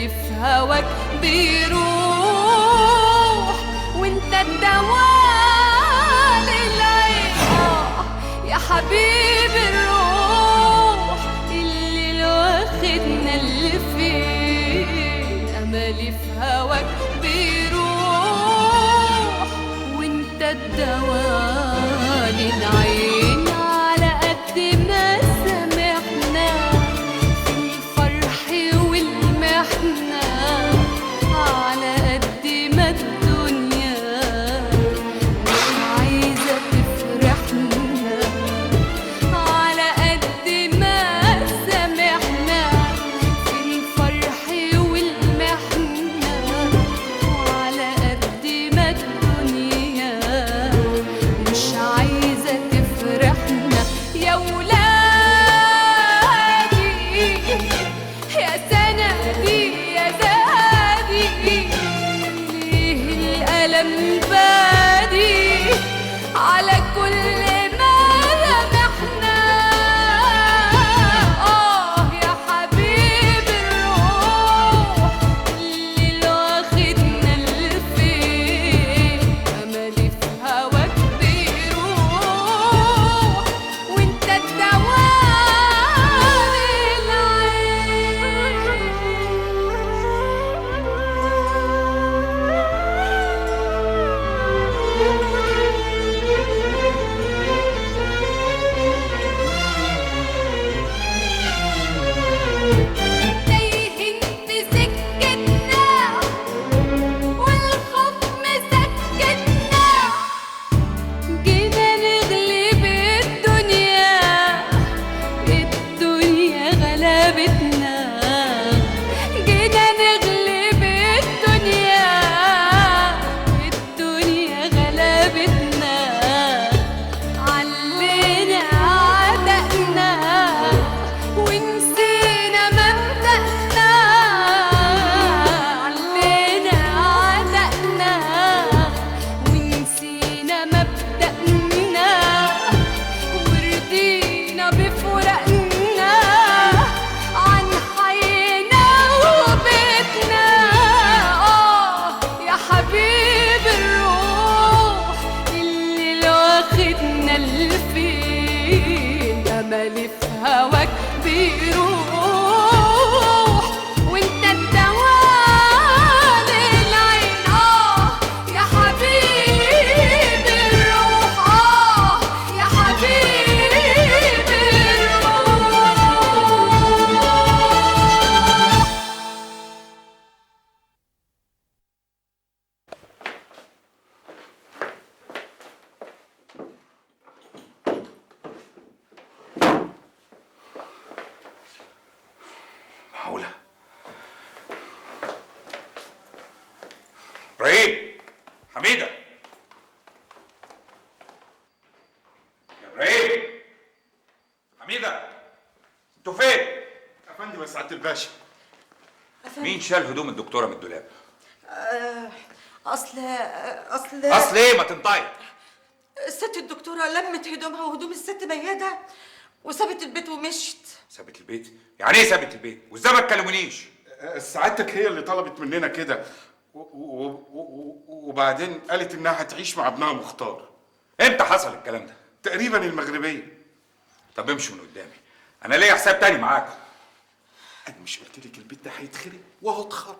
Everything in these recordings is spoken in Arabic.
أملي في هواك بيروح وانت الدواء للعين. يا حبيبي الروح اللي واخدنا اللي فين، أملي في هواك بيروح وانت الدواء للعين. على قد ما سامحنا في الفرح والمحنة، على قد ما الدنيا مش عايزة تفرحنا، على قد ما سامحنا في الفرح والمحنة، وعلى قد ما الدنيا مش عايزة تفرحنا. يا ولادي يا سندي يا زادي، ليه الألم بادي على كل ما لمحنا. يا حبيبي الروح اللي واخدنا اللي فين، أملي في هواك بيروح وانت الدواء للعين. تايهين في سكتنا والخوف مسكتنا، جينا نغلب الدنيا، الدنيا غلبتنا. جينا نغلب الدنيا، الدنيا غلبتنا. علينا عدقنا ونسينا مبدأنا، علينا عدقنا ونسينا مبدأنا، ورضينا بفرقنا عن حينا وبيتنا. يا حبيبي الروح اللي واخدنا اللي فين، أملي في هواك بيروح وانت الدواء للعين. يا حبيبي الروح، يا حبيبي الروح. معقولة؟ إبراهيم، حميدة، يا إبراهيم، حميدة، أنتوا فين؟ يا فندم يا سعادة الباشا. مين شال هدوم الدكتورة من الدولاب؟ أصل أصل إيه؟ ما تنطقي. الست الدكتورة لمت هدومها وهدوم الست ميادة وسابت البيت ومشت. سابت البيت؟ يعني إيه سابت البيت؟ وإزاي ما تكلمونيش؟ سعادتك هي اللي طلبت مننا كده وبعدين قالت انها هتعيش مع ابنها مختار. إمتى حصل الكلام ده؟ تقريبا المغربية. طب امشوا من قدامي، أنا ليا حساب تاني معاكم. انا مش قلت لك البيت ده هيتخرب وهو اتخرب؟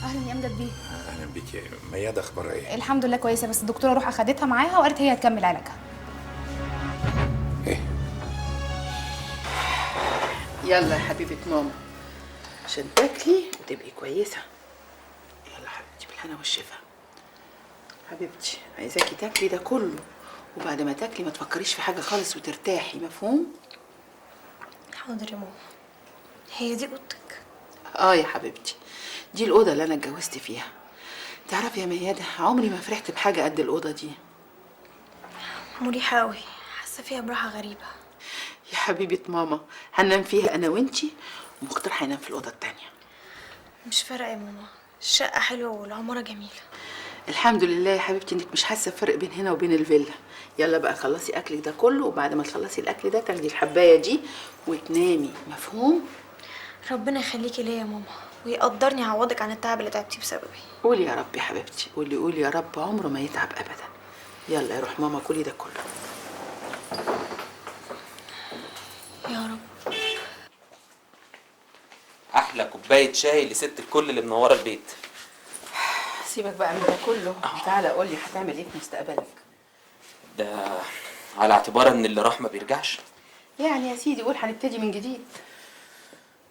اهلا يا امجد بيه. أهلا بيك يا ميادة، أخبارها إيه؟ الحمد لله كويسه، بس الدكتوره روح اخدتها معاها وقالت هي هتكمل علاجها. إيه؟ يلا يا حبيبة ماما عشان تاكلي وتبقي كويسة. يلا حبيبتي بالهنا والشفا. حبيبتي عايزاكي تاكلي ده كله، وبعد ما تاكلي ما تفكريش في حاجة خالص وترتاحي، مفهوم؟ حاضر يا ماما. هي دي اوضتك؟ يا حبيبتي، دي الأوضة اللي أنا اتجوزت فيها. تعرفي يا ميادة، عمري ما فرحت بحاجة قد الأوضة دي. مريحة أوي، حاسة فيها براحة غريبة. يا حبيبة ماما، هننام فيها أنا وإنتي، ومختار هينام في الأوضة التانية. مش فارقة يا ماما، الشقة حلوة والعمارة جميلة. الحمد لله يا حبيبتي انك مش حاسه بفرق بين هنا وبين الفيلا. يلا بقى خلصي اكلك ده كله، وبعد ما تخلصي الاكل ده تاخدي الحبايه دي وتنامي، مفهوم؟ ربنا يخليكي ليا يا ماما ويقدرني يعوضك عن التعب اللي تعبتيه بسببي. قولي يا رب يا حبيبتي، قولي يا رب، عمره ما يتعب ابدا. يلا يا روح ماما كلي ده كله. يا رب. احلى كوبايه شاي لست الكل اللي منوره البيت. سيبك بقى من ده كله، تعالى قولي هتعمل ايه في مستقبلك؟ ده على اعتبار ان اللي راح ما بيرجعش. يعني يا سيدي قول هنبتدي من جديد.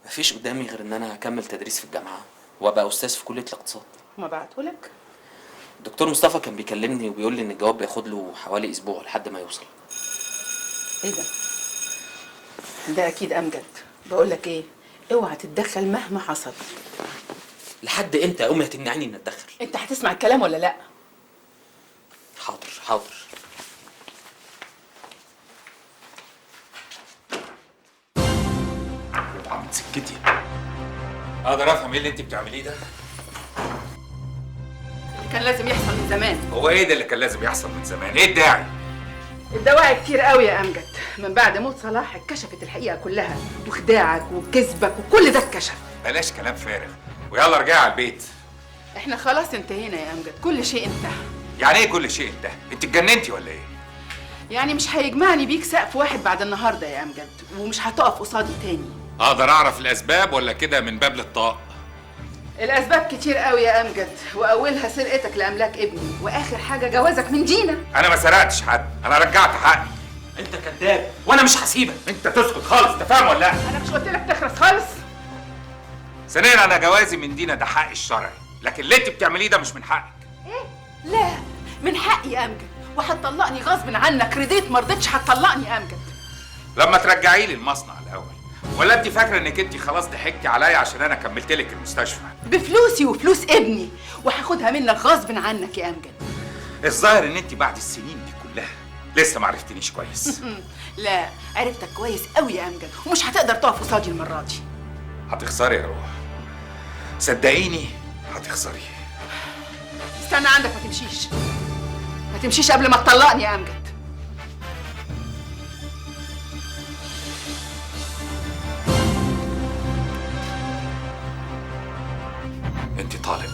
مفيش قدامي غير ان انا اكمل تدريس في الجامعه وابقى استاذ في كليه الاقتصاد. ما بعتهولك؟ الدكتور مصطفى كان بيكلمني وبيقول لي ان الجواب بياخد له حوالي اسبوع لحد ما يوصل. ايه ده؟ ده اكيد امجد. بقول لك ايه، اوعى تتدخل مهما حصل. لحد امتى يا امي هتمنعني ان اتدخل؟ انت هتسمع الكلام ولا لا؟ حاضر حاضر. عم سكتي. اقدر افهم ايه اللي انت بتعمليه ده؟ كان لازم يحصل من زمان. هو ايه ده اللي كان لازم يحصل من زمان؟ ايه الداعي؟ الدواعي كتير قوي يا امجد. من بعد موت صلاح اتكشفت الحقيقه كلها، وخداعك وكذبك وكل ده اتكشف. بلاش كلام فارغ ويلا ارجعي على البيت. احنا خلاص انتهينا يا امجد، كل شيء انتهى. يعني ايه كل شيء انتهى؟ انت اتجننتي ولا ايه؟ يعني مش هيجمعني بيك سقف واحد بعد النهارده يا امجد، ومش هتقف قصادي تاني. اقدر اعرف الاسباب ولا كده من باب للطاق؟ الاسباب كتير قوي يا امجد، واولها سرقتك لاملاك ابني، واخر حاجه جوازك من دينا. انا ما سرقتش حد، انا رجعت حقي. انت كذاب وانا مش هسيبك. انت تسكت خالص، انت فاهم ولا لا؟ انا مش قلت لك تخرس خالص؟ ثانيا انا جوازي من دينا ده حقي الشرعي، لكن اللي انت بتعمليه ده مش من حقك. ايه؟ لا، من حقي يا امجد، وهتطلقني غصب عنك، رضيت ما رضيتش هتطلقني يا امجد. لما ترجعي لي المصنع الاول، ولا انت فاكره انك انت خلاص ضحكتي عليا عشان انا كملت لك المستشفى؟ بفلوسي وفلوس ابني، وهاخدها منك غصب عنك يا امجد. الظاهر ان انت بعد السنين دي كلها لسه ما عرفتنيش كويس. لا، عرفتك كويس قوي يا امجد، ومش هتقدر تقف قصادي المره دي. هتخسري يا روح، صدقيني هتخسري. استنى عندك، ما تمشيش قبل ما تطلقني يا امجد. انت طالق.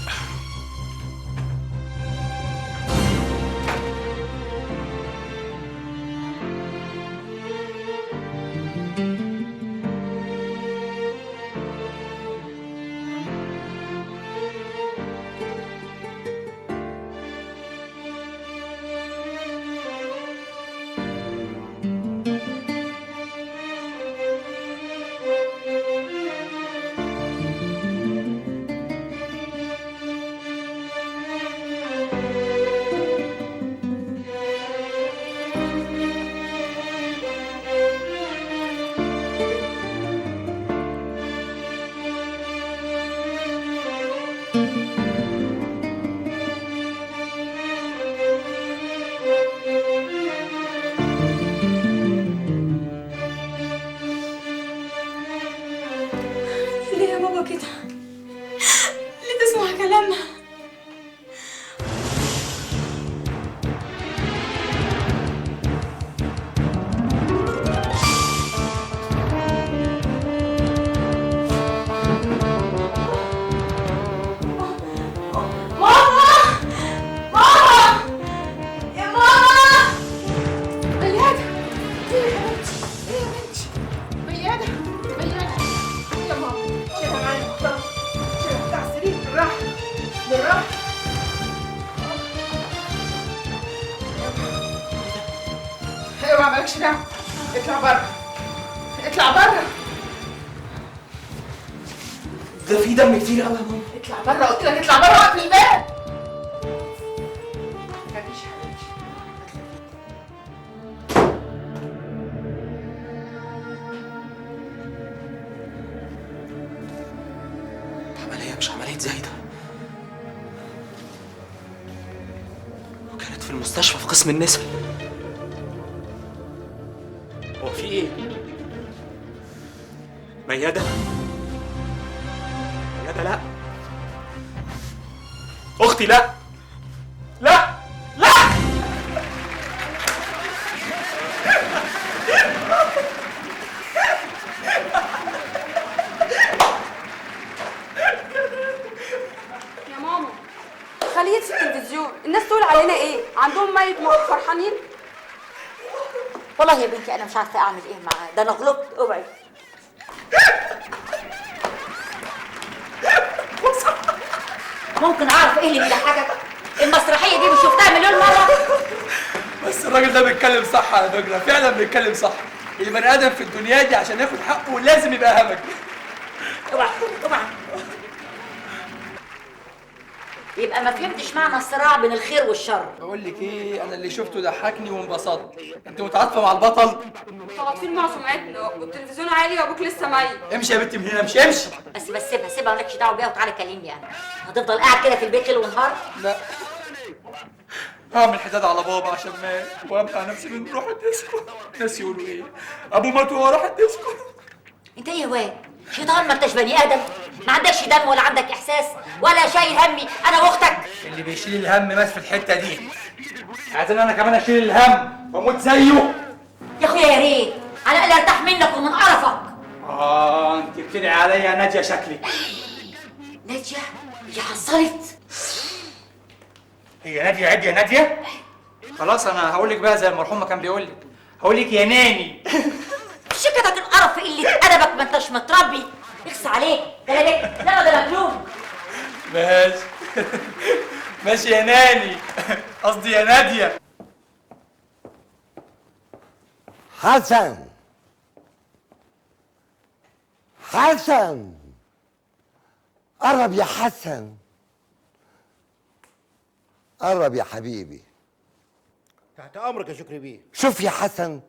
ليه يا بابا كده؟ ليه تسمع كلامها؟ اوعى، مالكش دعوه. اطلع بره، اطلع بره، ده في دم كتير قوي يا ماما. اطلع بره، قلت لك اطلع بره واقفل الباب. مفيش حبيبتي. عمليه مش عمليه زايده، وكانت في المستشفى في قسم النساء. هو في ايه؟ ميادة؟ ميادة لا، اختي لا، التلفزيون، الناس تقول علينا ايه؟ عندهم ميت فرحانين؟ والله يا بنتي انا مش عارفه اعمل ايه معاه، ده انا غلطت. اوعي. ممكن اعرف ايه اللي بيضحكك؟ المسرحيه دي مش شفتها مليون مره. بس الراجل ده بيتكلم صح على فكره، فعلا بيتكلم صح. البني ادم في الدنيا دي عشان ياخد حقه لازم يبقى همج. اوعى اوعى. يبقى ما فهمتش معنى الصراع بين الخير والشر. بقول لك ايه، انا اللي شفته ضحكني وانبسطت. انت متعاطفه مع البطل؟ متعاطفين مع سمعتنا والتلفزيون عالي وابوك لسه ميت. امشي يا بنتي من هنا، امشي. بس سيبها مالكش دعوه بيها وتعالى كلمني انا. هتفضل قاعد كده في البيت ليل ونهار؟ لا، هعمل حداد على بابا عشان مات وابقى نفسي من روح الديسكو. الناس يقولوا ايه؟ ابوه مات وهو راح الديسكو. انت ايه يا واد؟ شيطان، ما انتش بني ادم، ما عندكش دم ولا عندك احساس ولا شايل همي انا واختك. اللي بيشيل الهم مات في الحته دي، عايزين انا كمان اشيل الهم واموت زيه. يا اخويا يا ريت على الاقل ارتاح منك ومن قرفك. انت بتدعي عليا ناديه شكلك. ناديه؟ هي حصلت؟ هي ناديه عيب يا ناديه؟ خلاص انا هقول لك بقى زي المرحوم ما كان بيقول لك، هقول لك يا ناني. شكتك القرف في قله ادبك، ما انتش متربي. يخص عليك ده لا ده مجنون. ماشي ماشي يا ناني، قصدي يا ناديه. حسن حسن، قرب يا حسن، قرب يا حبيبي. تحت امرك يا شكري بيه. شوف يا حسن،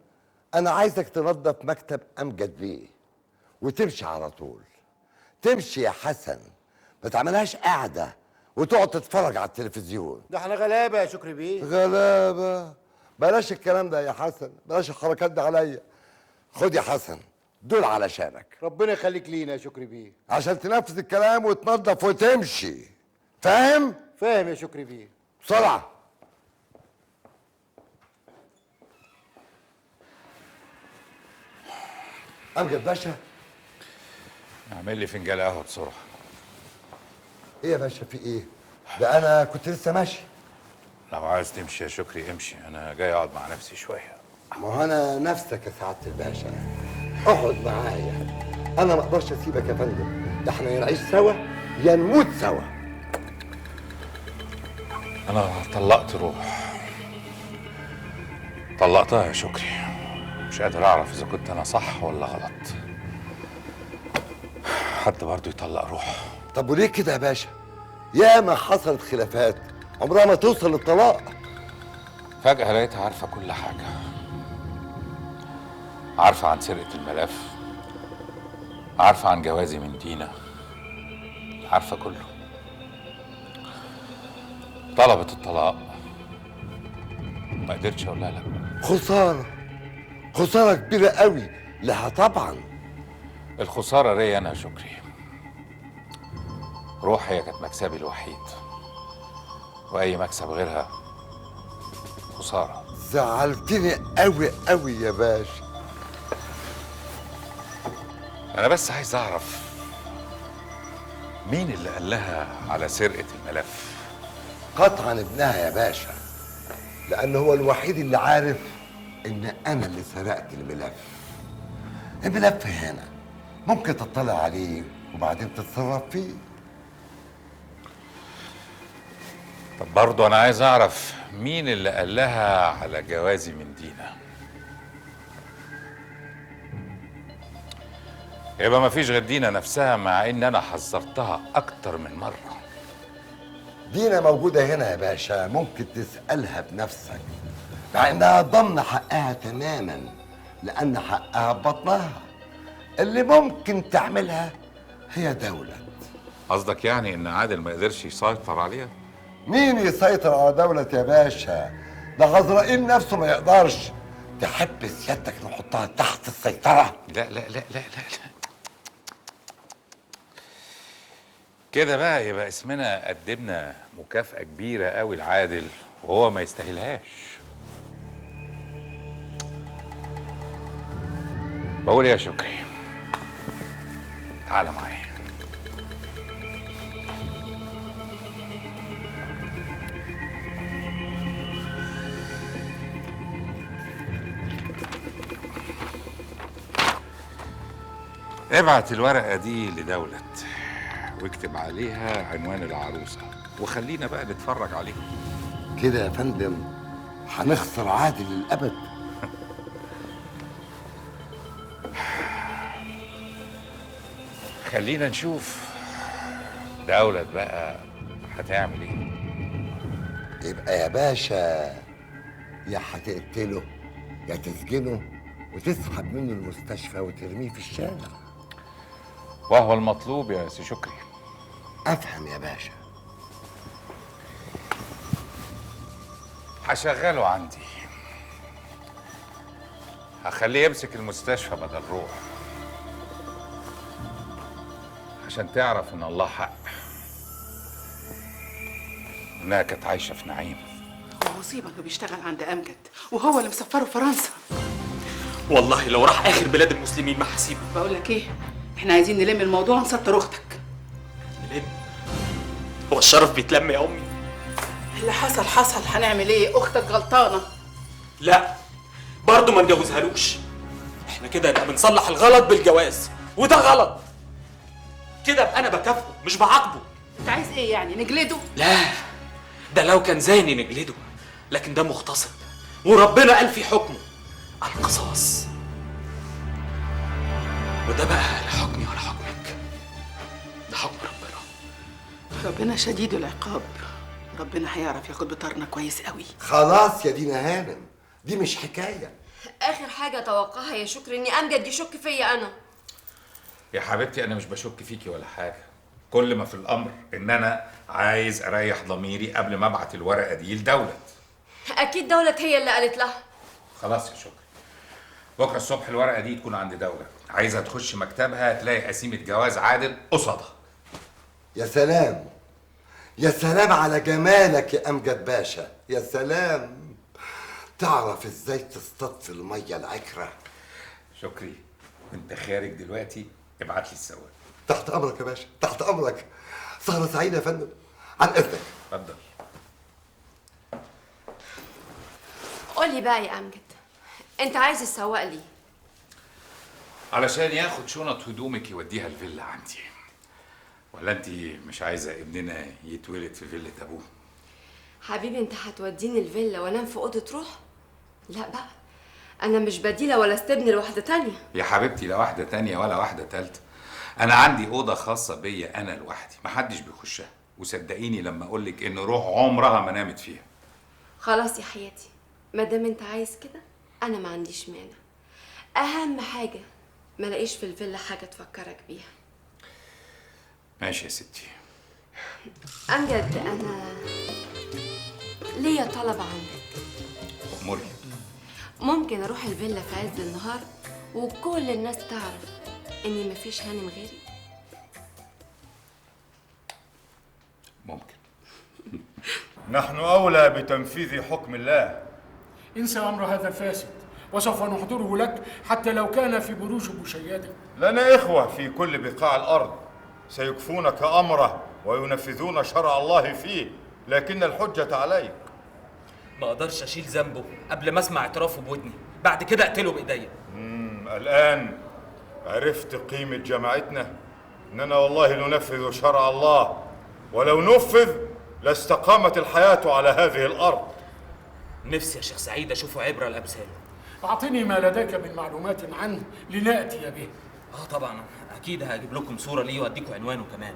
انا عايزك تنظف مكتب امجد بيه وتمشي على طول. تمشي يا حسن، ما تعملهاش قاعده وتقعد تتفرج على التلفزيون. ده احنا غلابه يا شكري بيه. غلابه؟ بلاش الكلام ده يا حسن، بلاش الحركات دي عليا. خد يا حسن دول علشانك. ربنا يخليك لينا يا شكري بيه. عشان تنفذ الكلام وتنظف وتمشي، فاهم؟ فاهم يا شكري بيه. بسرعه. امجد باشا، اعمل لي فنجان قهوه بسرعه. ايه يا باشا في ايه؟ ده انا كنت لسه ماشي. لو عايز تمشي يا شكري امشي، انا جاي اقعد مع نفسي شويه. ما هو انا نفسك يا سعاده الباشا، اقعد معايا. انا ما اقدرش اسيبك يا فندم، ده احنا يا نعيش سوا يا نموت سوا. انا طلقت روح، طلقتها يا شكري. مش قادر اعرف اذا كنت انا صح ولا غلط. حد برضه يطلق روح؟ طب وليه كده يا باشا؟ ياما حصلت خلافات عمرها ما توصل للطلاق. فجأة لقيتها عارفة كل حاجة، عارفة عن سرقة الملف، عارفة عن جوازي من دينا، عارفة كله. طلبت الطلاق، ما قدرتش اقول لها لا. خسارة، خسارة كبيرة قوي لها طبعا. الخسارة ليا انا يا شكري. روح هي كانت مكسبي الوحيد، واي مكسب غيرها خسارة. زعلتني قوي قوي يا باشا. انا بس عايز اعرف مين اللي قال لها على سرقة الملف؟ قطعا ابنها يا باشا، لأنه هو الوحيد اللي عارف إن أنا اللي سرقت الملف. الملف هنا ممكن تطلع عليه وبعدين تتصرف فيه. طب برضه انا عايز اعرف مين اللي قال لها على جوازي من دينا. يبقى مفيش غير دينا نفسها، مع ان انا حذرتها اكتر من مرة. دينا موجودة هنا يا باشا، ممكن تسألها بنفسك، مع إنها ضمن حقها تماما، لأن حقها ببطنها. اللي ممكن تعملها هي دولة. قصدك يعني ان عادل ما قدرش يسيطر عليها؟ مين يسيطر على دولة يا باشا؟ ده غزرائيل نفسه ما يقدرش. تحب سيادتك نحطها تحت السيطرة؟ لا لا لا لا لا, لا. كده بقى يبقى اسمنا قدمنا مكافأة كبيرة قوي لعادل وهو ما يستاهلهاش. بقول يا شكري، تعالى معايا. ابعت الورقة دي لدولت واكتب عليها عنوان العروسة وخلينا بقى نتفرج عليهم. كده يا فندم هنخسر عادل للأبد. خلينا نشوف دولت بقى هتعمل ايه. يبقى يا باشا يا هتقتله يا تسجنه وتسحب منه المستشفى وترميه في الشارع. وهو المطلوب يا سي شكري. افهم يا باشا. هشغله عندي، هخليه يمسك المستشفى بدل روح، عشان تعرف ان الله حق، انها كانت عايشه في نعيم. هو مصيبه انه بيشتغل عند امجد وهو اللي مسفره فرنسا. والله لو راح اخر بلاد المسلمين ما هسيبه. بقول لك ايه، احنا عايزين نلم الموضوع ونسطر اختك. نلم؟ هو الشرف بيتلم يا امي؟ اللي حصل حصل، هنعمل ايه؟ اختك غلطانه. لا برضه ما نجوزهالوش. احنا كده يبقى بنصلح الغلط بالجواز، وده غلط. كده ابقى انا بكافئه مش بعاقبه. انت عايز ايه يعني، نجلده؟ لا ده لو كان زاني نجلده، لكن ده مغتصب وربنا قال في حكمه القصاص، وده بقى لا حكمي ولا حكمك، ده حكم ربنا. ربنا شديد العقاب، ربنا هيعرف ياخد بطارنا كويس قوي. خلاص يا دينا هانم، دي مش حكايه. اخر حاجه اتوقعها يا شكري اني امجد يشك فيا انا. يا حبيبتي انا مش بشك فيكي ولا حاجه، كل ما في الامر ان انا عايز اريح ضميري قبل ما ابعت الورقه دي لدولت. اكيد دولت هي اللي قالت لها. خلاص يا شكري، بكره الصبح الورقه دي تكون عند دولت، عايزها تخش مكتبها تلاقي قسيمه جواز عادل قصادها. يا سلام يا سلام على جمالك يا امجد باشا، يا سلام. تعرف ازاي تصطاد في الميه العكره. شكري وانت خارج دلوقتي ابعت لي السواق. تحت امرك يا باشا، تحت امرك. سهره سعيده يا فندم، عن اذنك. اتفضل. قولي بقى يا امجد، انت عايز السواق ليه؟ علشان ياخد شنط هدومك يوديها الفيلا عندي. ولا انت مش عايزه ابننا يتولد في فيلا ابوه؟ حبيبي انت هتوديني الفيلا وانام في اوضه روح؟ لا بقى، انا مش بديله ولا استبني لواحده تانية. يا حبيبتي لا واحده تانية ولا واحده تالتة، انا عندي اوضه خاصه بيا انا لوحدي محدش بيخشها، وصدقيني لما اقولك ان روح عمرها ما نامت فيها. خلاص يا حياتي، ما دام انت عايز كده انا ما عنديش مانع. اهم حاجه ما لاقيش في الفيلا حاجه تفكرك بيها. ماشي يا ستي. امجد انا ليا طلب عندك. اموري. ممكن اروح الفيلا في عز النهار وكل الناس تعرف اني مفيش هانم غيري؟ ممكن. نحن أولى بتنفيذ حكم الله. انسى أمر هذا الفاسد وسوف نحضره لك حتى لو كان في بروج بوشياده. لنا إخوة في كل بقاع الأرض سيكفونك أمره وينفذون شرع الله فيه، لكن الحجة عليك. ما اقدرش اشيل ذنبه قبل ما اسمع اعترافه بودني، بعد كده اقتله بايديا. الآن عرفت قيمة جماعتنا، إننا والله ننفذ شرع الله، ولو نفذ لاستقامت الحياة على هذه الأرض. نفسي يا شيخ سعيد اشوفه عبرة لامثاله. أعطني ما لديك من معلومات عنه لنأتي به. طبعا اكيد هجيب لكم صورة ليه واديكم عنوانه كمان،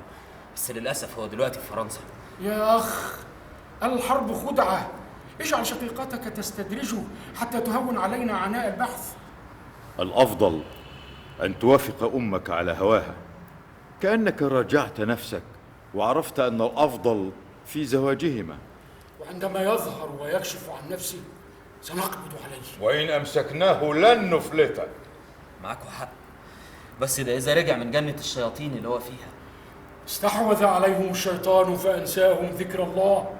بس للاسف هو دلوقتي في فرنسا. يا أخ، الحرب خدعة، اجعل شقيقتك تستدرجه حتى تهون علينا عناء البحث. الأفضل أن توافق أمك على هواها، كأنك راجعت نفسك وعرفت أن الأفضل في زواجهما. وعندما يظهر ويكشف عن نفسه سنقبض عليه. وإن أمسكناه لن نفلته. معاكوا حق، بس ده إذا رجع من جنة الشياطين اللي هو فيها. استحوذ عليهم الشيطان فأنساهم ذكر الله،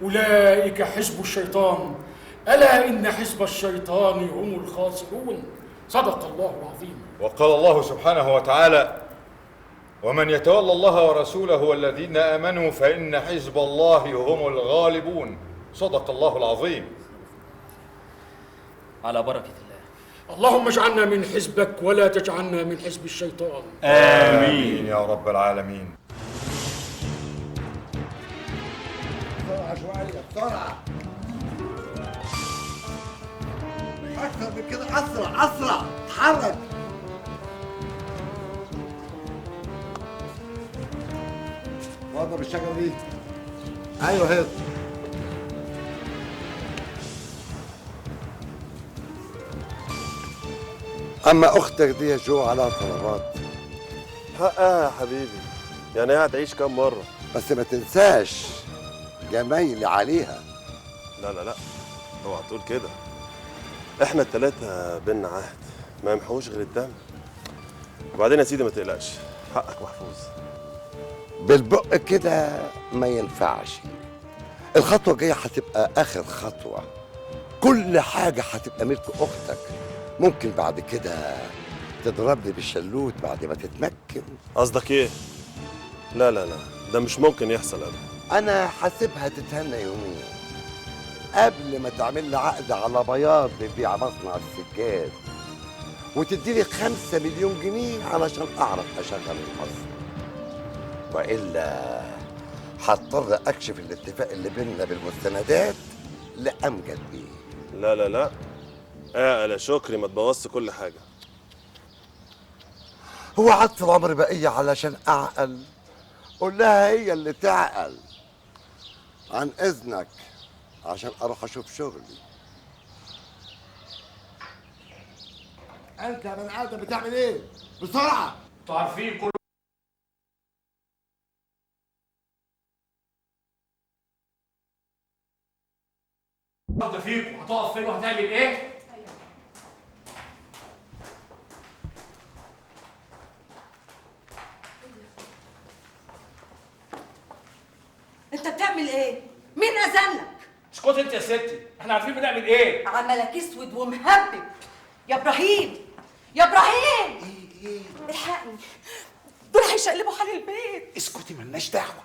أولئك حزب الشيطان، ألا إن حزب الشيطان هم الخاسرون. صدق الله العظيم. وقال الله سبحانه وتعالى: ومن يتولى الله ورسوله والذين آمنوا فإن حزب الله هم الغالبون. صدق الله العظيم. على بركة الله. اللهم اجعلنا من حزبك ولا تجعلنا من حزب الشيطان. آمين يا رب العالمين. بسرعة شوية بسرعة. أكثر من كده، أسرع أسرع، اتحرك. وضرب الشجرة دي. أيوه هيك. أما أختك دي يا جو على طلبات. حقها يا حبيبي، يعني هي هتعيش كام مرة؟ بس ما تنساش جمايلي عليها. لا لا لا، اوعى تقول كده. احنا التلاتة بينا عهد ما يمحوش غير الدم. وبعدين يا سيدي ما تقلقش، حقك محفوظ. بالبق كده ما ينفعش. الخطوة الجاية هتبقى آخر خطوة. كل حاجة هتبقى ملك أختك. ممكن بعد كده تضربني بالشلوت بعد ما تتمكن. قصدك ايه؟ لا لا لا، ده مش ممكن يحصل ابدا. أنا حاسبها تتهنى يومين قبل ما تعمل لي عقد على بياض ببيع مصنع السجاد، وتديلي 5 مليون جنيه علشان أعرف أشغل المصنع. وإلا هضطر أكشف الاتفاق اللي بيننا بالمستندات لأمجد بيه. لا لا لا، اعقل يا شكري، ما تبوظش كل حاجة. هو قعدت العمر بقية علشان أعقل؟ قول لها هي اللي تعقل. عن إذنك عشان أروح أشوف شغلي. أنت يا بني آدم بتعمل إيه؟ بسرعة! انتوا عارفين كل واحدة فيكم هتقف فين وهتعمل ايه؟ انت بتعمل ايه؟ مين اذنك؟ اسكت انت يا ستي، احنا عارفين بنعمل ايه؟ عملك اسود ومهبب. يا ابراهيم يا ابراهيم، ايه الحقني، دول هيشقلبوا حال البيت. اسكتي ملناش دعوه.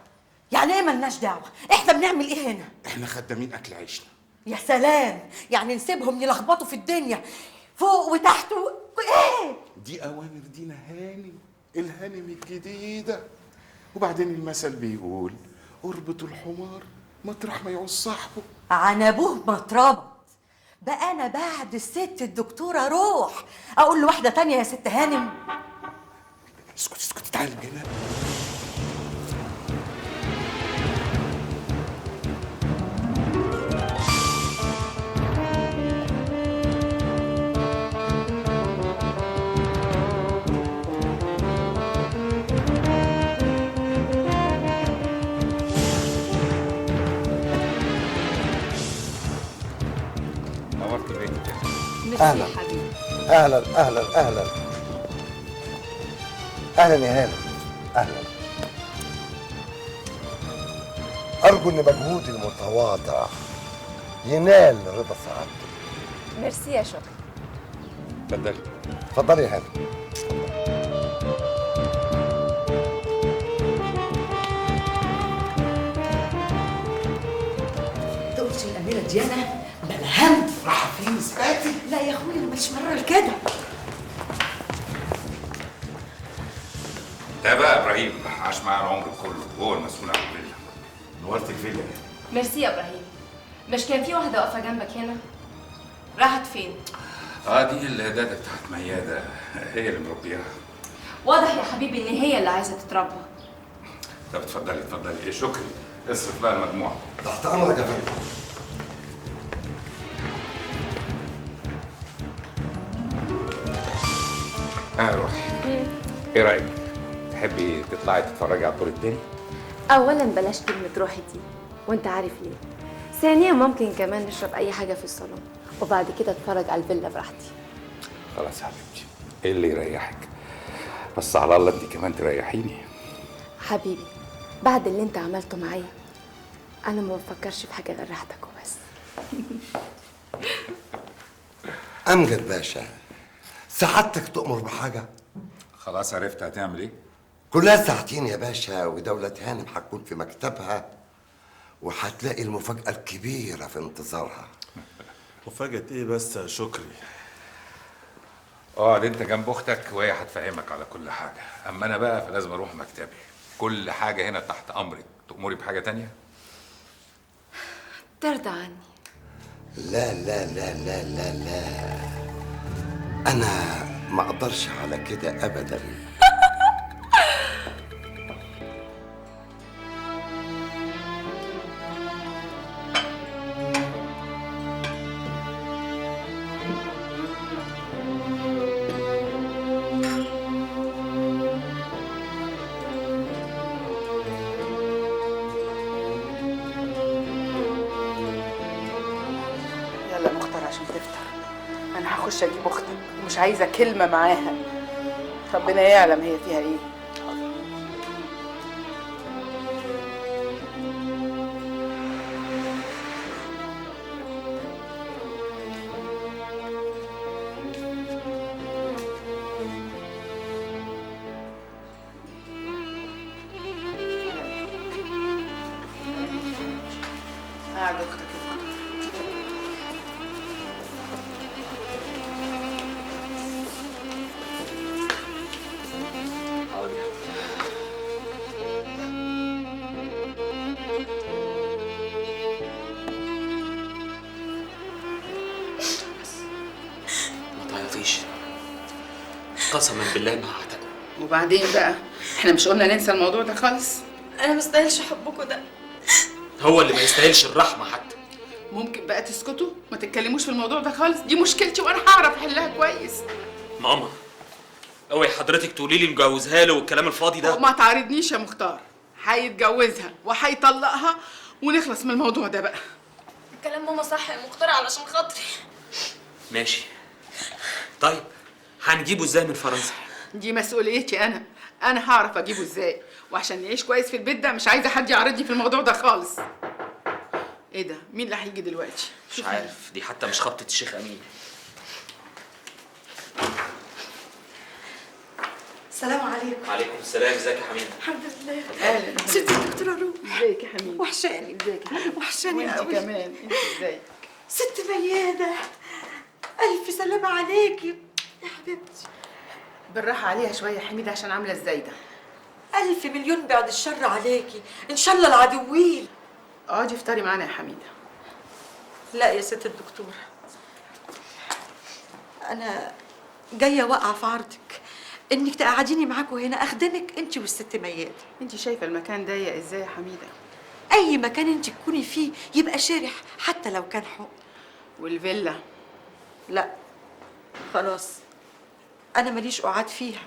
يعني ايه ملناش دعوه؟ احنا بنعمل ايه هنا؟ احنا خدامين اكل عيشنا. يا سلام، يعني نسيبهم يلخبطوا في الدنيا فوق وتحت ايه؟ دي اوامر دينا هانم، الهانم الجديده. وبعدين المثل بيقول اربط الحمار مطرح ما يعوز صاحبه. عن ابوه ما اتربط. بقى انا بعد الست الدكتوره روح اقول لواحده تانية يا ست هانم. اسكتي اسكتي، تعالي هنا. نورت بيتك. أهلا أهلا أهلا أهلا أهلا يا هانم. أهلا. أرجو إن مجهودي المتواضع ينال رضا سعادتك. ميرسي يا شكري. اتفضلي. اتفضلي يا هانم. تقولش الاميره ديانا بلا هم راح فين اثباتي؟ لا يا اخويا انا ماليش مره لكده. ده بقى ابراهيم عاش معايا العمر كله وهو المسؤول عن الفيلا. نورت الفيلا. ميرسي يا ابراهيم. مش كان في واحده واقفه جنبك هنا؟ راحت فين؟ دي الداده بتاعت مياده، هي اللي مربياها. واضح يا حبيبي ان هي اللي عايزه تتربى. طب اتفضلي اتفضلي. ايه شكري، اصرف بقى المجموعه. تحت امرك يا فندم. روحي. ايه رايك؟ تحبي تطلعي تتفرجي على الدور التاني؟ اولا بلاش كلمه روحي دي، وانت عارف ليه. ثانيا ممكن كمان نشرب اي حاجه في الصالون وبعد كده اتفرج على الفيلا براحتي. خلاص يا حبيبتي، ايه اللي يريحك، بس على الله انت كمان تريحيني. حبيبي بعد اللي انت عملته معايا انا ما بفكرش في حاجه غير راحتك وبس. امجد باشا، سعادتك تؤمر بحاجه؟ خلاص عرفت هتعمل ايه؟ كلها ساعتين يا باشا ودولة هانم هتكون في مكتبها وهتلاقي المفاجأة الكبيرة في انتظارها. مفاجأة ايه بس يا شكري؟ اقعد انت جنب اختك وهي هتفهمك على كل حاجه، اما انا بقى فلازم اروح مكتبي. كل حاجه هنا تحت امرك. تأمري بحاجه تانية؟ ترضى عني؟ لا لا لا لا لا لا، أنا ما أقدرش على كده أبدا. يلا يا مختار عشان تفتح. انا هخش اجيب اختك ومش عايزه كلمه معاها. ربنا يعلم هي فيها ايه. قاعد اختك يا مختار. ما تعيطيش، قسما بالله ما هعتق. وبعدين بقى احنا مش قلنا ننسى الموضوع ده خالص؟ انا مستاهلش حبكوا ده. هو اللي ما يستاهلش الرحمه حتى. ممكن بقى تسكتوا ما تتكلموش في الموضوع ده خالص؟ دي مشكلتي وانا هعرف احلها كويس. ماما اوعي حضرتك تقولي لي نجوزها له والكلام الفاضي ده. وما تعارضنيش يا مختار، هيتجوزها وهيطلقها ونخلص من الموضوع ده بقى. كلام ماما صح يا مختار علشان خاطري. ماشي. طيب هنجيبه ازاي من فرنسا؟ دي مسؤوليتي انا هعرف اجيبه ازاي، وعشان نعيش كويس في البيت ده مش عايزه حد يعارضني في الموضوع ده خالص. ايه ده؟ مين اللي هيجي دلوقتي؟ مش عارف، دي حتى مش خبطة الشيخ امين. السلام عليكم. وعليكم السلام، ازيك يا حميد؟ الحمد لله. اهلا. ست الدكتوره روح. ازيك يا حميد؟ وحشاني. ازيك يا حميد؟ وحشاني وانت قوي. كمان. انت ازيك؟ ست ميادة، ألف سلامة عليكي يا حبيبتي. بالراحه عليها شويه يا حميد عشان عامله ازاي ده. ألف مليون بعد الشر عليكي، إن شاء الله العدوين. اقعدي افطري معانا يا حميده. لا يا ست الدكتورة، أنا جاية واقعة في عرضك إنك تقعديني معاكوا هنا أخدمك أنت والست ميادة. انت شايفه المكان ضيق ازاي يا حميده؟ أي مكان أنت تكوني فيه يبقى شارح حتى لو كان حق. والفيلا؟ لا خلاص، أنا ماليش قعاد فيها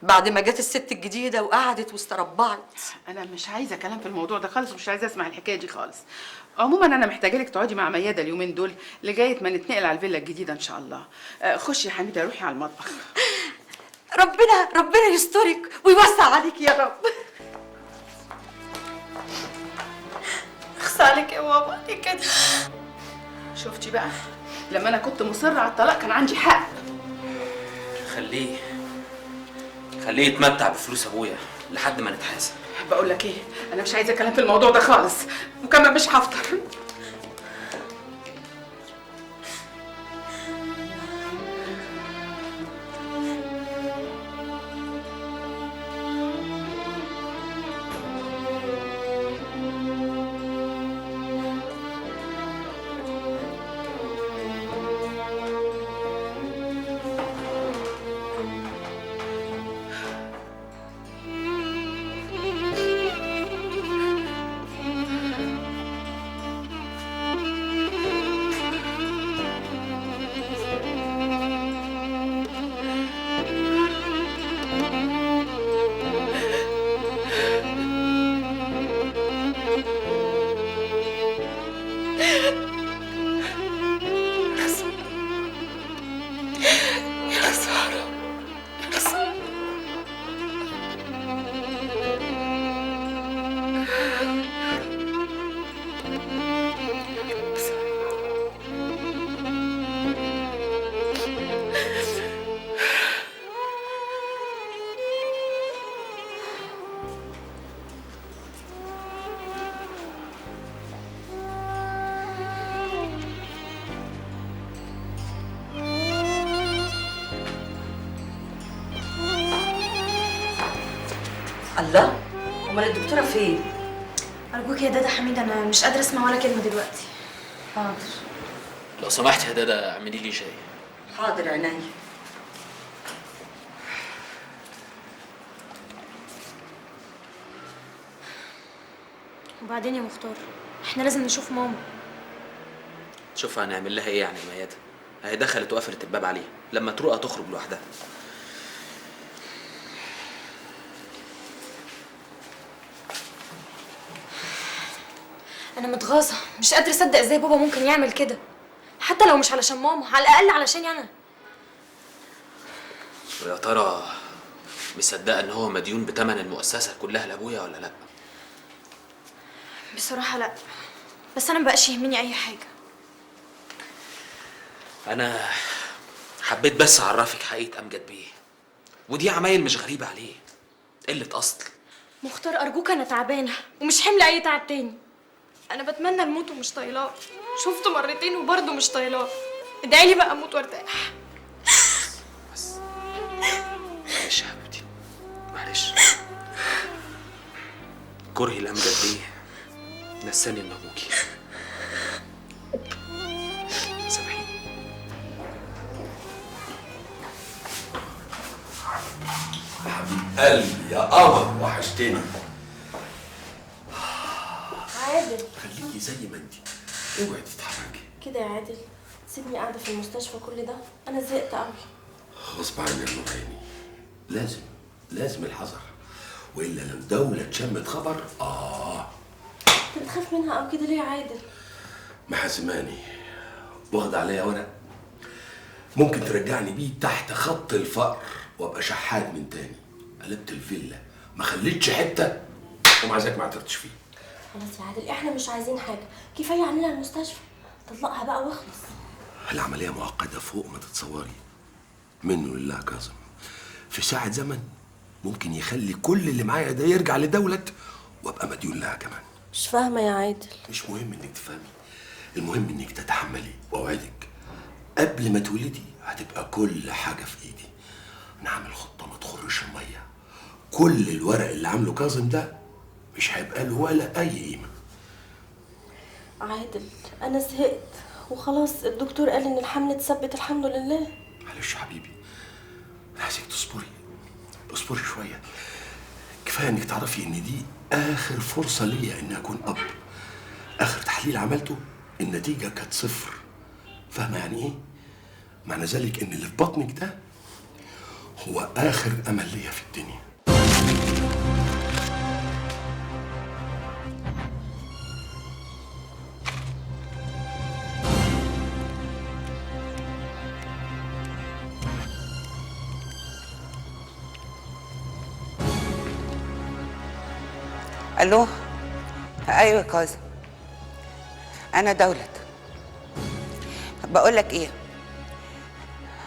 بعد ما جت الست الجديدة وقعدت واستربعت. انا مش عايزه كلام في الموضوع ده خالص، ومش عايزه اسمع الحكايه دي خالص. عموما انا محتاجه لك تقعدي مع ميادة اليومين دول لغايه ما نتنقل على الفيلا الجديده ان شاء الله. خشي يا حميده، روحي على المطبخ. ربنا يسترك ويوسع عليك يا رب. اخص عليك يا بابا ليه كده؟ شفتي بقى، لما انا كنت مصره على الطلاق كان عندي حق. خليه يتمتع بفلوس ابويا لحد ما نتحاسب. بقول لك ايه، انا مش عايزه كلام في الموضوع ده خالص، وكمان مش هفطر. الله، امال الدكتوره فين؟ ارجوك يا دادا حميد، انا مش قادره اسمع ولا كلمه دلوقتي. حاضر. لو سمحت يا دادا اعملي لي شاي. حاضر عينيا. وبعدين يا مختار، احنا لازم نشوف ماما. شوف هنعمل لها ايه يعني يا ميادة؟ اهي دخلت وقفلت الباب عليها، لما تروق تخرج لوحدها. انا متغاظه، مش قادره اصدق ازاي بابا ممكن يعمل كده، حتى لو مش علشان ماما، على الاقل علشاني انا. ويا ترى مصدقه ان هو مديون بتمن المؤسسه كلها لابويا ولا لا؟ بصراحه لا، بس انا مبقاش يهمني اي حاجه. انا حبيت بس اعرفك حقيقه امجد بيه، ودي عمايل مش غريبه عليه، قله اصل. مختار ارجوك، انا تعبانه ومش حمل اي تعب تاني. انا بتمنى الموت ومش طايلاه، شفته مرتين وبرضه مش طايلاه. ادعي لي بقى اموت وارتاح. معلش يا حبيبتي، معلش. كرهي لامجد بيه نساني ان ابوكي. سامحيني. حبيب قلبي يا قمر، وحشتني. عادل، خليكي زي ما انت، اوعي تتحركي كده يا عادل. سيبني قاعدة في المستشفى كل ده، أنا زهقت قوي. غصب عني يا نور عيني. لازم الحذر، والا لو دولة اتشمت خبر أنت بتخاف منها أو كده ليه يا عادل؟ محاسماني واخد عليا ورق ممكن ترجعني بيه تحت خط الفقر وابقى شحات من تاني. قلبت الفيلا ما خليتش حته ومع ذلك ما اعترضتش فيه. خلاص يا عادل، إحنا مش عايزين حاجة، كفاية عننا المستشفى، طلقها بقى واخلص. العملية معقدة فوق ما تتصوري. منه لله كاظم، في ساعة زمن ممكن يخلي كل اللي معايا ده يرجع لدولة وابقى مديون لها كمان. مش فاهمة يا عادل. مش مهم انك تفهمي، المهم انك تتحملي، واوعدك قبل ما تولدي هتبقى كل حاجة في ايدي. نعمل خطة ما تخرش المية. كل الورق اللي عامله كاظم ده مش هيبقى له ولا اي قيمة. عادل أنا زهقت وخلاص، الدكتور قال إن الحمل اتثبت الحمد لله. معلش يا حبيبي، انا عايزك اصبري شوية. كفاية انك تعرفي ان دي اخر فرصة ليا اني اكون اب. اخر تحليل عملته النتيجة كانت 0. فاهمة يعني ايه؟ معنى ذلك ان اللي في بطنك ده هو اخر امل ليا في الدنيا. الو، ايوه كاظم، انا دولت. بقول لك ايه،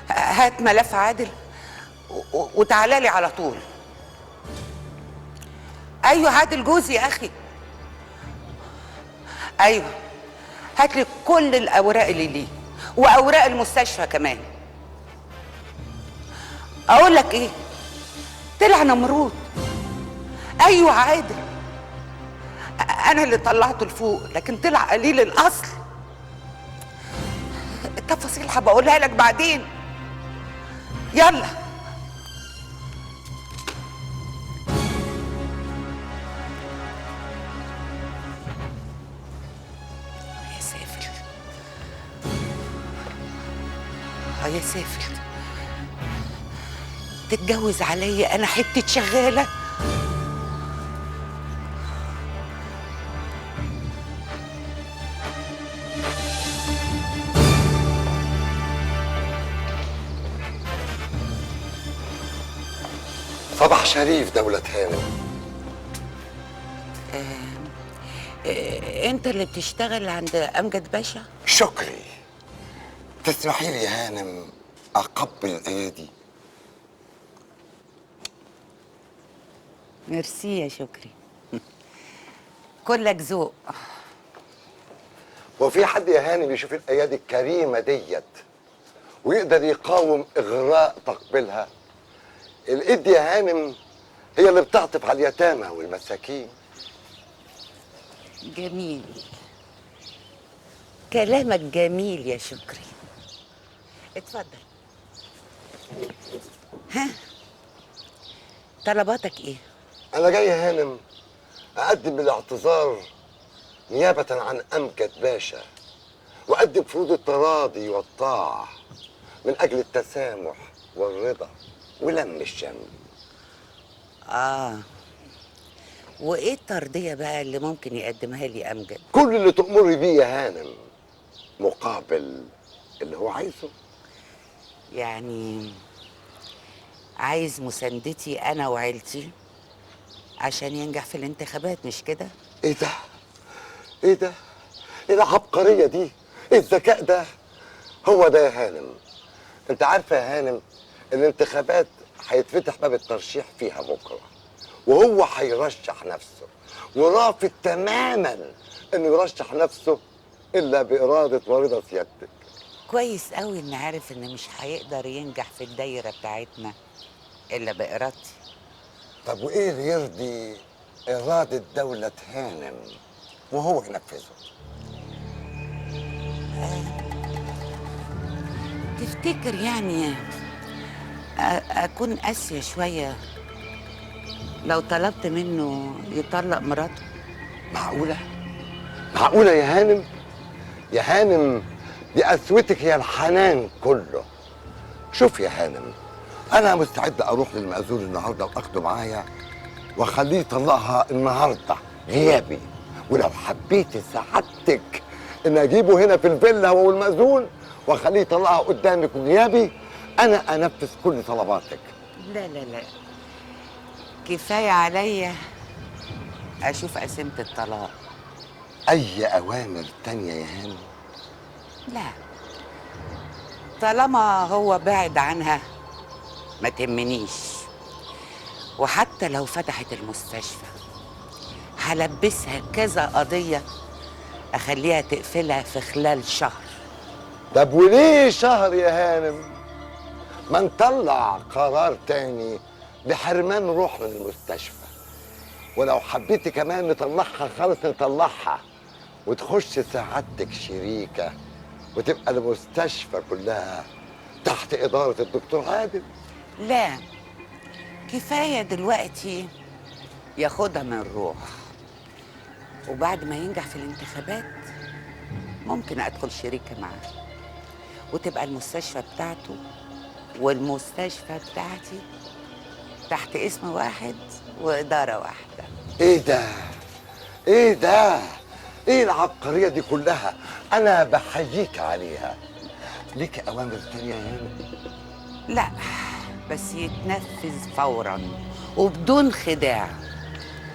هات ملف عادل وتعالى لي على طول. ايوه عادل جوزي يا اخي. ايوه هات لي كل الاوراق اللي ليه واوراق المستشفى كمان. اقول لك ايه، طلع نمرود. ايوه عادل، انا اللي طلعته لفوق لكن طلع قليل الاصل. التفاصيل هبقولها لك بعدين. يلا. يا سافل، يا سافل، تتجوز عليا انا حته شغاله؟ صباح شريف دولة هانم. انت اللي بتشتغل عند امجد باشا؟ شكري، تسمحي لي يا هانم اقبل ايدي؟ ميرسي يا شكري، كلك ذوق. وفي حد يا هانم يشوف الايادي الكريمه ديت ويقدر يقاوم اغراء تقبيلها؟ الايد يا هانم هي اللي بتعطف على اليتامى والمساكين. جميل، كلامك جميل يا شكري. اتفضل. ها، طلباتك ايه؟ انا جاي يا هانم اقدم الاعتذار نيابة عن امجد باشا، واقدم فروض التراضي والطاعة من اجل التسامح والرضا ولم الشمل. وايه الترضية بقى اللي ممكن يقدمها لي امجد؟ كل اللي تأمري بيه يا هانم مقابل اللي هو عايزه. يعني عايز مساندتي انا وعيلتي عشان ينجح في الانتخابات، مش كده؟ ايه ده؟ ايه ده؟ ايه العبقرية دي؟ ايه الذكاء ده؟ هو ده يا هانم. انت عارفة يا هانم الانتخابات هيتفتح باب الترشيح فيها بكرة، وهو هيرشح نفسه، ورافض تماما انه يرشح نفسه الا بإرادة ورضا سيادتك. كويس قوي ان عارف ان مش هيقدر ينجح في الدايرة بتاعتنا الا بإرادتي. طب وايه اللي يرضي إرادة دولة هانم وهو ينفذه؟ تفتكر يعني اكون قاسية شوية لو طلبت منه يطلق مراته؟ معقولة؟ معقولة يا هانم؟ يا هانم دي قسوتك هي الحنان كله. شوف يا هانم، أنا مستعد أروح للمأذون النهارده وأخده معايا وأخليه يطلقها النهارده غيابي، ولو حبيتي سعادتك إن أجيبه هنا في الفيلا هو والمأذون وأخليه يطلقها قدامك غيابي، أنا أنفذ كل طلباتك. لا لا لا، كفاية عليا أشوف قسيمة الطلاق. أي أوامر تانية يا هانم؟ لا، طالما هو بعد عنها ما تهمنيش. وحتى لو فتحت المستشفى هلبسها كذا قضية أخليها تقفلها في خلال شهر. طب وليه شهر يا هانم؟ ما نطلع قرار تاني بحرمان روح من المستشفى، ولو حبيتي كمان نطلعها خالص نطلعها وتخش سعادتك شريكة وتبقى المستشفى كلها تحت إدارة الدكتور عادل. لا، كفاية دلوقتي ياخدها من روح، وبعد ما ينجح في الانتخابات ممكن أدخل شريكة معاه وتبقى المستشفى بتاعته والمستشفى بتاعتي تحت اسم واحد وإدارة واحدة. إيه ده؟ إيه ده؟ إيه العبقرية دي كلها؟ أنا بحييك عليها. ليك أوامر تانية يا هانم؟ لا، بس يتنفذ فورا وبدون خداع،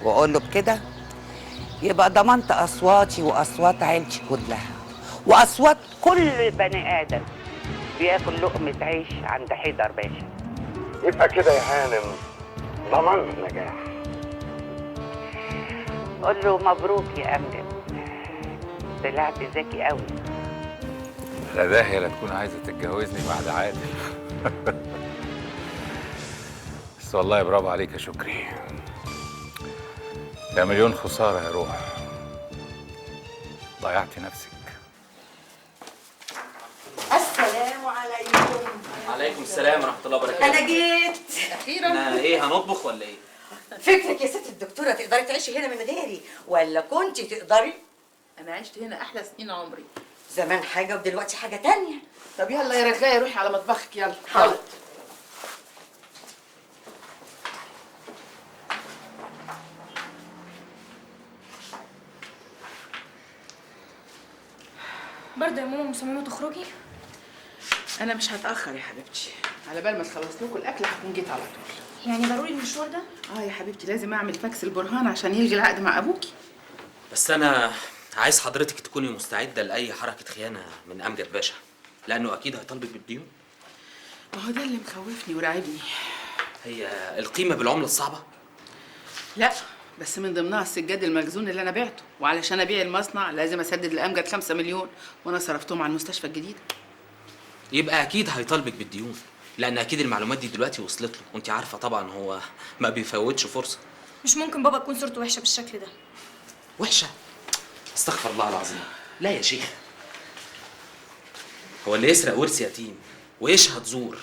وأقول له بكده يبقى ضمنت أصواتي وأصوات عيلتي كلها وأصوات كل بني آدم بياكل لقمة عيش عند حيدر باشا. يبقى كده يا هانم ضمنت نجاح. قول له مبروك يا أمجد، طلعت ذكي قوي. لا داهية لا تكون عايزة تتجوزني بعد عادل. بس والله برافو عليك يا شكري، يا مليون خسارة يا روح، ضيعتي نفسك. السلام عليكم. عليكم السلام ورحمة الله وبركاته. أنا جيت أخيرا. أنا إيه، هنطبخ ولا إيه؟ فكرك يا ست الدكتورة تقدري تعيشي هنا من غيري ولا كنتي تقدري؟ انا عشت هنا احلى سنين عمري. زمان حاجة ودلوقتي حاجة تانية. طب يلا يا رغاية روحي على مطبخك يلا. حاضر. برضه يا ماما مصممة تخرجي؟ انا مش هتاخر يا حبيبتي، على بال ما تخلص لكم الاكل هكون جيت على طول. يعني ضروري المشوار ده؟ يا حبيبتي لازم اعمل فاكس البرهان عشان يلغي العقد مع ابوكي. بس أنا عايز حضرتك تكوني مستعدة لأي حركة خيانة من أمجد باشا، لأنه أكيد هيطالبك بالديون. ما هو ده اللي مخوفني وراعبني. هي القيمة بالعملة الصعبة؟ لا، بس من ضمنها السجاد المخزون اللي انا بعته، وعلشان ابيع المصنع لازم اسدد لامجد 5 مليون وانا صرفتهم على المستشفى الجديده. يبقى أكيد هيطالبك بالديون. لان اكيد المعلومات دي دلوقتي وصلت له، وانت عارفه طبعا هو ما بيفوتش فرصه. مش ممكن بابا تكون صورته وحشه بالشكل ده. وحشه؟ استغفر الله العظيم. لا يا شيخ، هو اللي يسرق ورث يتيم ويشهد زور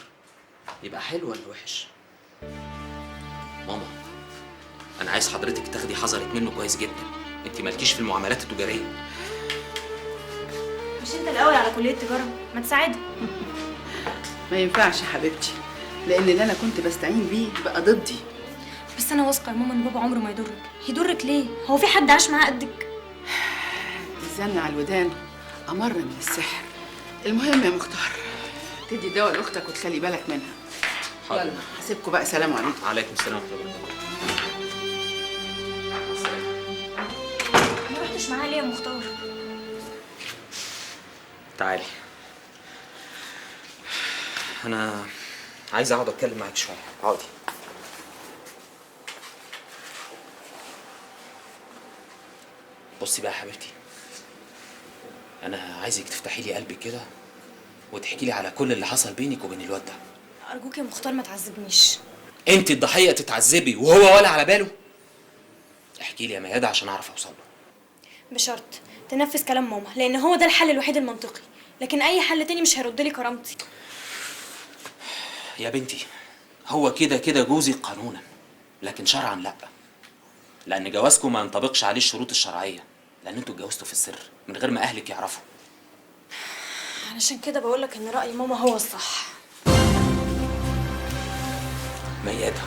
يبقى حلو ولا وحش؟ ماما، انا عايز حضرتك تاخدي حذرك منه كويس جدا. انت مالكيش في المعاملات التجاريه. مش انت الاول على كليه تجاره؟ ما تساعده. ما ينفعش يا حبيبتي، لان اللي انا كنت بستعين بيه بقى ضدي. بس انا واثقه يا ماما ان بابا عمره ما يضرك. يضرك ليه؟ هو في حد عاش معاه قدك؟ الزن على الودان امر من السحر. المهم يا مختار، تدي دواء لاختك وتخلي بالك منها. حاضر. يلا هسيبكم بقى، سلام عليكم. عليكم السلام ورحمه الله وبركاته. ما رحتش معاه ليه يا مختار؟ تعالي، انا عايز اقعد اتكلم معاك شويه. اقعدي. بصي بقى يا حبيبتي، انا عايزك تفتحي لي قلبك كده وتحكي لي على كل اللي حصل بينك وبين الواد ده. ارجوك يا مختار ما تعذبنيش. انت الضحيه تتعذبي وهو ولا على باله؟ احكي لي يا ميادة عشان اعرف اوصل له. بشرط تنفذ كلام ماما، لان هو ده الحل الوحيد المنطقي، لكن اي حل تاني مش هيرد لي كرامتي. يا بنتي، هو كده كده جوزك قانونا، لكن شرعا لا، لان جوازكم ما ينطبقش عليه الشروط الشرعيه، لان انتوا اتجوزتوا في السر من غير ما اهلك يعرفوا. علشان كده بقولك ان رأي ماما هو الصح. ميادة،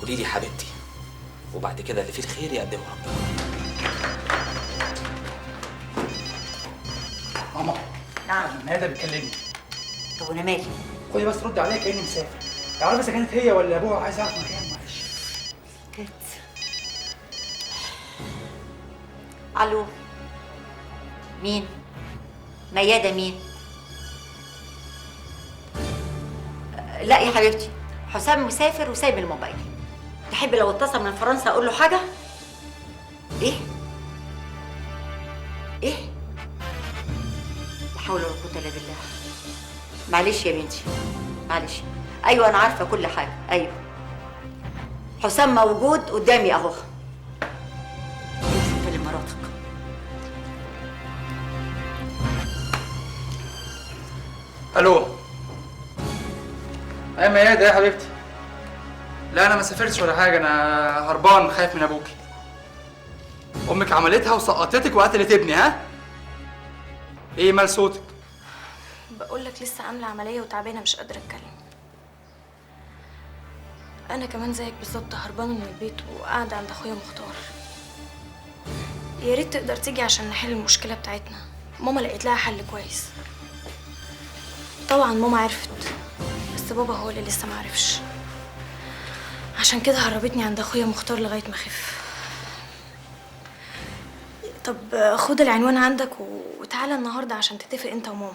قولي لي حبيبتي، وبعد كده اللي فيه الخير يقدمه ربنا. ماما. نعم. ميادة بتكلمني. طب وانا مالي؟ خدي بس رد عليا كأني مسافر. تعرفي اذا كانت هي ولا ابوها، عايز اعرف مكان. معلش. الو، مين؟ ميادة مين؟ لا يا حبيبتي، حسام مسافر وسايب الموبايل. تحب لو اتصل من فرنسا اقول له حاجة؟ ايه؟ ايه؟ لا حول ولا قوة الا بالله. معلش يا بنتي، معلش. ايوه انا عارفة كل حاجة، ايوه. حسام موجود قدامي اهو. امشي كلم مراتك. الو. ايه ميادة يا حبيبتي؟ لا انا ما سافرتش ولا حاجه، انا هربان خايف من ابوكي. امك عملتها وسقطتك وقتلت ابني، ها؟ ايه مال صوتك؟ بقولك لسه عاملة عملية وتعبانة مش قادرة اتكلم. انا كمان زيك بالظبط، هربانة من البيت وقاعدة عند اخويا مختار. يا ريت تقدر تيجي عشان نحل المشكلة بتاعتنا. ماما لقيت لها حل كويس. طبعا ماما عرفت، بس بابا هو اللي لسه معرفش. عشان كده هربتني عند اخويا مختار لغاية ما اخف. طب خد العنوان عندك وتعالى النهارده عشان تتفق انت وماما.